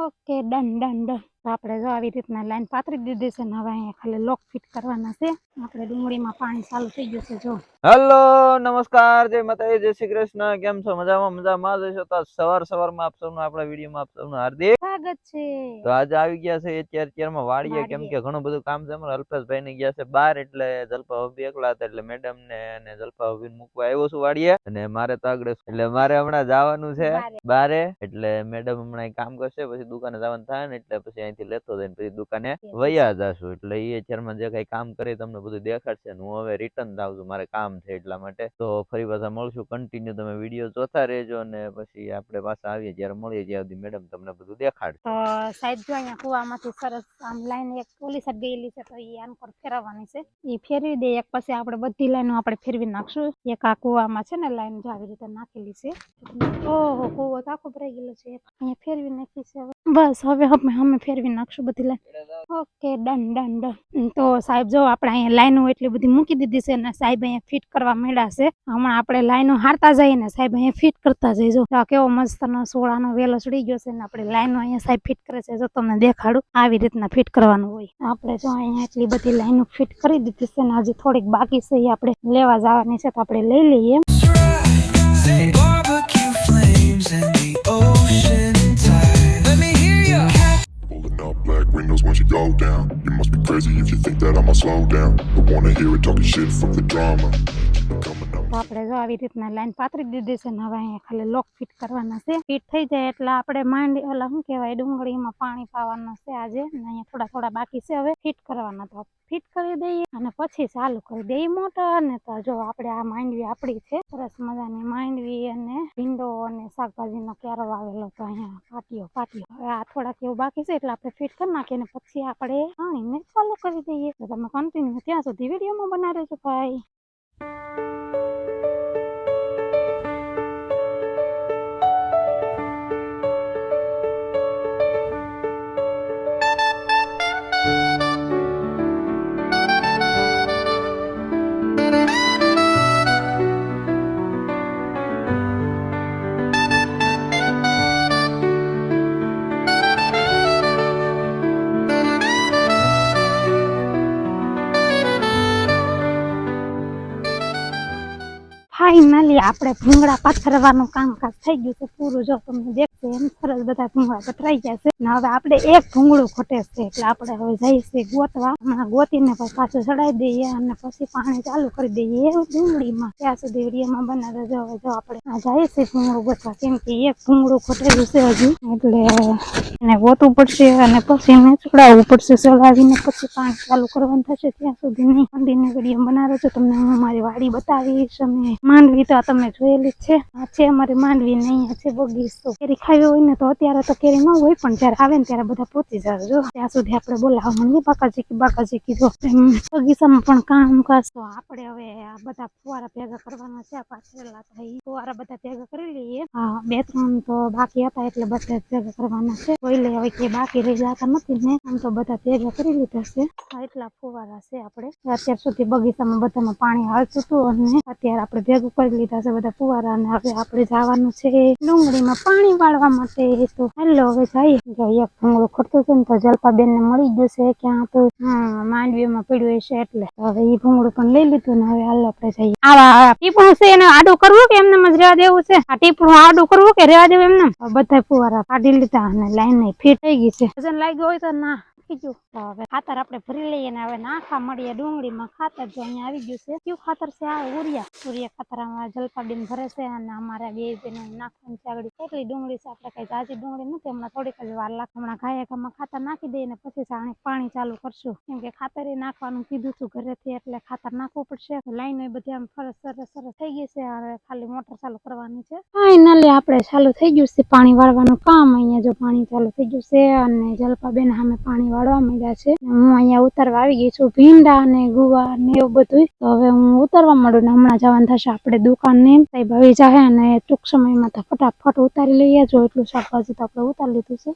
Okay done done done. તો આપણે જો આવી રીતના લાઈન પાથરી દીધી છે ને હવે અહીંયા ખાલી લોક ફિટ કરવાના છે. આપણે ડુંગળીમાં પાણી ચાલુ થઈ ગયું છે જો. હેલો નમસ્કાર, જય માતાજી, જય શ્રી કૃષ્ણ. કેમ છો? મજામાં જશો? તો સવારમાં આપ સૌનું આપણા વિડીયોમાં આપ સૌનું હાર્દિક સ્વાગત છે. તો આજે આવી ગયા છે અત્યારમાં વાડીએ, કેમ કે ઘણું બધું કામ છે. અમારા અલ્પેશભાઈ ને ગયા છે બહાર, એટલે જલપા ભાભી એકલા હતા, એટલે મેડમ ને અને જલપા ભાભી મૂકવા આવ્યો છું વાડીએ. અને મારે તો આગળ એટલે મારે હમણાં જવાનું છે બારે, એટલે મેડમ હમણાં કામ કરશે, પછી દુકાને જવાનું થાય ને એટલે પછી અહીંથી લેતો જઈને પછી દુકાને વયા જશું. એટલે એ અત્યારમાં જે કઈ કામ કરે તમને બધું દેખાડશે. હું હવે રિટર્ન જાઉં છું, મારે કામ છે એટલા માટે. તો ફરી પાછા મળશું, કન્ટિન્યુ તમે વિડીયો જોતા રહેજો, અને પછી આપણે પાછા આવીએ જ્યારે મળીએ ત્યાં સુધી મેડમ તમને બધું દેખાડશે. તો સાહેબ જો અહીંયા કુવામાંથી સરસ આમ લાઈન એક ઓલી સાઈડ ગયેલી છે, તો એ આન પર ફેરવવાની છે. એ ફેરવી દે એક પછી આપણે બધી લાઈનો આપણે ફેરવી નાખશું. એક આ કુવામાં છે ને લાઈન જો આવી રીતે નાખેલી છે. ઓહો, કુવો તો આખો ભરાઈ ગયેલો છે. અહીંયા ફેરવી નાખી છે. બસ હવે અમે ફેરવી નાખશું બધી line. Okay done done done. તો સાહેબ જો આપણે અહીંયા લાઈનો એટલી બધી મૂકી દીધી છે ને સાહેબ અહીંયા ફિટ કરવા માંડ્યા છે. હમણાં આપણે લાઈનો હારતા જઈએ ને સાહેબ અહીંયા ફિટ કરતા જઈજો. કેવો મસ્તનો સોળાનો વેલો ચડી ગયો છે ને આપણે લાઈનો અહીંયા સાહેબ ફિટ કરે છે. જો તમને દેખાડું, આવી રીતના ફિટ કરવાનું હોય. આપણે જો અહીંયા એટલી બધી લાઈનો ફિટ કરી દીધી છે ને હજી થોડીક બાકી છે, એ આપણે લેવા જવાની છે, તો આપણે લઈ લઈએ. Black windows once you go down. You must be crazy if you think that I'ma slow down. Don't wanna hear it talking shit, fuck the drama. આપણે જો આવી રીતના લાઈન પાથરી દીધી છે ને હવે અહીંયા ખાલી લોક ફિટ કરવાના છે. ફિટ થઈ જાય એટલે આપણે માંડી ઓલા શું કહેવાય ડુંગળીમાં પાણી પાવાનું છે આજે, ને અહીંયા થોડા બાકી છે હવે ફિટ કરવાના. તો ફિટ કરી દઈએ અને પછી ચાલુ કરી દઈએ મોટર. ને તો જો આપણે આ માંડવી આપણી છે, સરસ મજાની માંડવી અને ભીંડો અને શાકભાજીનો ક્યારો આવેલો. તો અહીંયા પાટીઓ હવે આ થોડાક એવું બાકી છે એટલે આપણે ફિટ કરી નાખીએ ને પછી આપણે પાણીને ચાલુ કરી દઈએ. તો તમે કન્ટિન્યુ ત્યાં સુધી વિડીયોમાં બનાવી રહેજો ભાઈ. ફાઇનલી આપણે ભૂંગળા પાથરવાનું કામકાજ થઈ ગયું છે પૂરું. જો તમને દેખશે એમ સરસ બધા ભૂંગળા પથરાઈ ગયા છે ને હવે આપણે એક ભૂંગળું ખોટે છે, એટલે આપણે હવે જઈશું ગોતવા. હમણાં ગોતીને પાછું ચડાવી દઈએ અને પછી પાણી ચાલુ કરી દઈએ ડુંગળીમાં. ત્યાં સુધી વિડીયોમાં બનાવે જો. હવે જો આપણે આ જઈશું ભૂંગળું ગોતવા, કેમ કે એક ભૂંગળું ખોટેલું છે હજી, એટલે એને ગોતવું પડશે અને પછી એને ચડાવવું પડશે. ચડાવીને પછી પાણી ચાલુ કરવાનું થશે. ત્યાં સુધી નહીં કન્ટિન્યુ વિડીયો બનાવે છે. તમને હું મારી વાડી બતાવીશ. અને માંડવી તો તમે જોયેલી જ છે. આ છે અમારી માંડવી ને અહીંયા છે બગીચો. કેરી ખાવી હોય ને તો અત્યારે તો કેરી ન હોય, પણ જયારે આવે ને ત્યારે બધા પહોંચી જજો. ત્યાં સુધી આપણે બોલાવવા માંડીએ બાકાજી કીધો. બગીચામાં પણ કામ કરશો આપણે. હવે આ બધા ફુવારા ભેગા કરવાના છે. પાછળલા થાય ફુવારા બધા ભેગા કરી લઈએ. હા, 2-3 તો બાકી હતા એટલે બધા ભેગા કરવાના છે. કોઈને હવે કે બાકી રહી જતા નથી ને, આમ તો બધા ભેગા કરી લીધા છે. એટલા ફુવારા છે આપણે. અત્યાર સુધી બગીચામાં બધામાં પાણી હાલતું હતું અને અત્યારે આપણે ભેગું કરી લીધા છે બધા ફુવારા. અને હવે આપણે જવાનું છે ડુંગળીમાં પાણી વાળવા માટે. તો હાલો હવે જઈએ. જો એક ભૂંગળું ખોટતું હતું ને તો જલપાબેન ને મળી ગયું છે ક્યાં તો માંડવીમાં પડ્યું હશે, એટલે હવે એ ભૂંગળું પણ લઈ લીધું ને હવે હાલો આપણે જઈએ. આવા ટીપણું છે એને આડું કરવું કે એમને જ રહેવા દેવું છે? આ ટીપણું આડું કરવું કે રહેવા દેવું એમને? બધા ફુવારા કાઢી લીધા અને લાઈન ફિટ થઈ ગઈ છે. વજન લાગ્યો હોય તો ના કીધું. તો હવે ખાતર આપણે ભરી લઈએ ને હવે નાખા મળીએ ડુંગળીમાં ખાતર. જો અહીંયા આવી ગયું છે. કયું ખાતર છે? આ ઉરિયા ખાતર અમારા જલપાબેન ભરે છે અને અમારા બે બેનો નાખવાની છે. આગળ કેટલી ડુંગળી છે? આપણે કઈ જાજી ડુંગળી નથી, હમણાં થોડીક જ વાર લાગે. હમણાં ગાયકામાં ખાતર નાખી દઈએ ને પછી પાણી ચાલુ કરશું, કેમ કે ખાતર નાખવાનું કીધું હતું ઘરેથી, એટલે ખાતર નાખવું પડશે. લાઈનો એ બધી આમ સરસ થઈ ગઈ છે. હવે ખાલી મોટર ચાલુ કરવાની છે. ફાઇનલી આપણે ચાલુ થઈ ગયું છે પાણી વાળવાનું કામ. અહીંયા જો પાણી ચાલુ થઈ ગયું છે અને જલપાબેન સામે પાણી વાળવા માંડ્યા છે. હું અહીંયા ઉતારવા આવી ગઈ છું ભીંડા ને ગુવાર ને એવું બધું. તો હવે હું ઉતારવા માંડું ને હમણાં જવાનું થશે આપણે દુકાને. સાહેબ આવી જાય અને ટૂંક સમયમાં તો ફટાફટ ઉતારી લઈએ. જો એટલું શાકભાજી તો આપણે ઉતારી લીધું છે.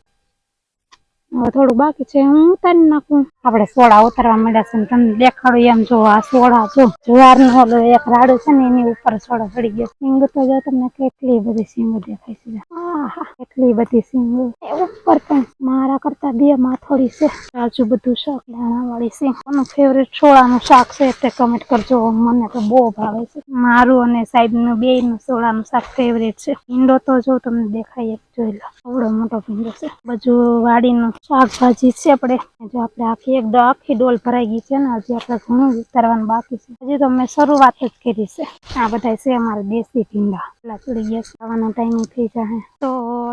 હવે થોડું બાકી છે, હું ઉતારી નાખું. આપણે સોડા ઉતારવા માંડ્યા છે ને તમને દેખાડું એમ. જો આ સોડા જો જુવારનો ઓલો એક રાડો છે ને એની ઉપર સોડા ચડી ગયો. સિંગ તો જો તમને કેટલી બધી સિંગ દેખાય છે. આહા કેટલી બધી સિંગ એ ઉપર પણ મારા કરતા 2 માં થોડી છે. આજુ બધું શાક દાણા વાળી સિંગ. કોનું ફેવરેટ સોડાનું શાક છે તે કમેન્ટ કરજો. મને તો બહુ ભાવે છે. મારું અને સાહેબનું બેયનું સોડાનું શાક ફેવરેટ છે. ભીંડો તો જો તમને દેખાય જોઈ લો આવડો મોટો ભીંડો છે. બધું વાડીનું શાકભાજી છે. આપણે આખી ડોલ ભરાઈ ગઈ છે ને હજી આપણે ઘણું વિસ્તારવાનું બાકી છે. હજી તો મેં શરૂઆત જ કરી છે. આ બધા છે અમારા દેશી ભીંડા. પેલા ચડી ગયા છે. ખાવાનો ટાઈમ થઈ જાય તો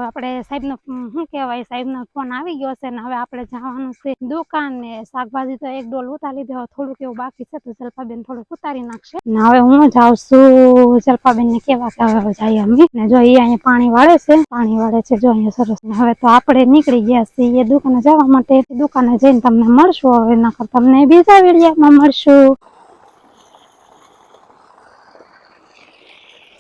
આપણે સાહેબનો શું કહેવાય સાહેબનો ફોન આવી ગયો છે ને હવે આપણે જવાનું છે દુકાન ને. શાકભાજી તો એક ડોલ ઉતારી લીધી. થોડુંક એવું બાકી છે તો જલ્પાબેન થોડુંક ઉતારી નાખશે ને હવે હું જાઉં છું જલ્પાબેન ને કેવા કે હવે જાય અમે ને જો એ અહીંયા પાણી વાળે છે જો અહીંયા સરસ. હવે તો આપણે નીકળી ગયા છીએ દુકાને જવા માટે. દુકાને જઈને તમને મળશું. હવે નકર તમને બીજા વિડીયોમાં મળશું.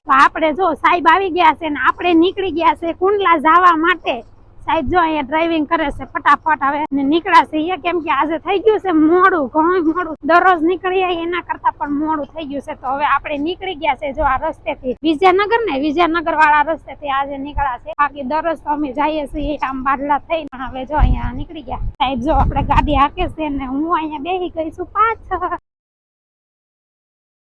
તો આપણે જો સાહેબ આવી ગયા છે ને આપણે નીકળી ગયા છે કુંડલા જવા માટે. સાહેબ જો અહીંયા ડ્રાઇવિંગ કરે છે ફટાફટ હવે નીકળાશે કેમ કે આજે થઈ ગયું છે મોડું, ઘણું મોડું. દરરોજ નીકળીએ એના કરતા પણ મોડું થઈ ગયું છે. તો હવે આપણે નીકળી ગયા છે જો આ રસ્તેથી વિજયનગર વાળા રસ્તેથી આજે નીકળ્યા છે. બાકી દરરોજ તો અમે જઈએ છીએ આમ બાદલા થઈને. હવે જો અહીંયા નીકળી ગયા સાહેબ. જો આપણે ગાડી હાકે છે ને હું અહીંયા બેસી ગઈ છું પાછળ.